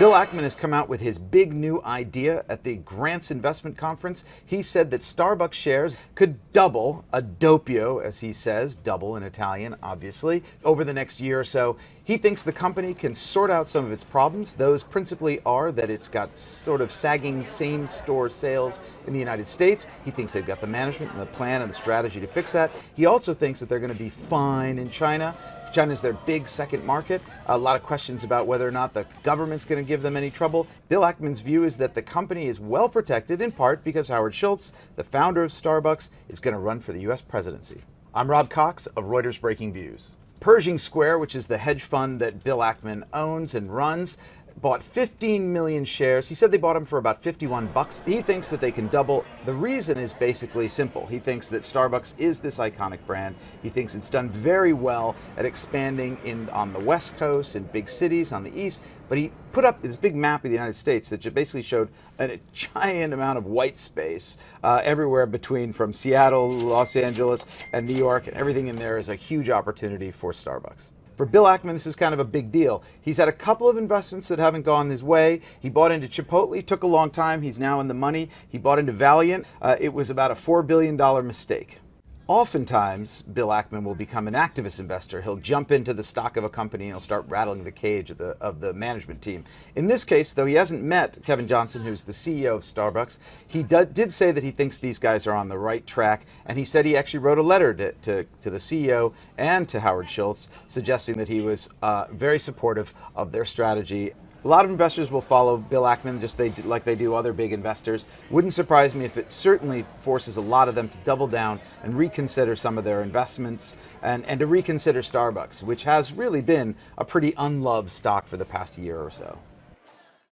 Bill Ackman has come out with his big new idea at the Grants Investment Conference. He said that Starbucks shares could double, a doppio, as he says, double in Italian, obviously, over the next year or so. He thinks the company can sort out some of its problems. Those principally are that it's got sort of sagging same-store sales in the United States. He thinks they've got the management and the plan and the strategy to fix that. He also thinks that they're going to be fine in China. China's their big second market. A lot of questions about whether or not the government's going to give them any trouble. Bill Ackman's view is that the company is well protected, in part because Howard Schultz, the founder of Starbucks, is going to run for the U.S. presidency. I'm Rob Cox of Reuters Breakingviews. Pershing Square, which is the hedge fund that Bill Ackman owns and runs, bought 15 million shares. He said they bought them for about 51 bucks. He thinks that they can double. The reason is basically simple. He thinks that Starbucks is this iconic brand. He thinks it's done very well at expanding on the West Coast, in big cities on the East. But he put up this big map of the United States that basically showed a giant amount of white space everywhere from Seattle, Los Angeles, and New York, and everything in there is a huge opportunity for Starbucks. For Bill Ackman, this is kind of a big deal. He's had a couple of investments that haven't gone his way. He bought into Chipotle, took a long time. He's now in the money. He bought into Valiant. It was about a $4 billion mistake. Oftentimes, Bill Ackman will become an activist investor. He'll jump into the stock of a company and he'll start rattling the cage of the management team. In this case, though he hasn't met Kevin Johnson, who's the CEO of Starbucks, he did say that he thinks these guys are on the right track, and he said he actually wrote a letter to the CEO and to Howard Schultz, suggesting that he was very supportive of their strategy. A lot of investors will follow Bill Ackman like they do other big investors. Wouldn't surprise me if it certainly forces a lot of them to double down and reconsider some of their investments and to reconsider Starbucks, which has really been a pretty unloved stock for the past year or so.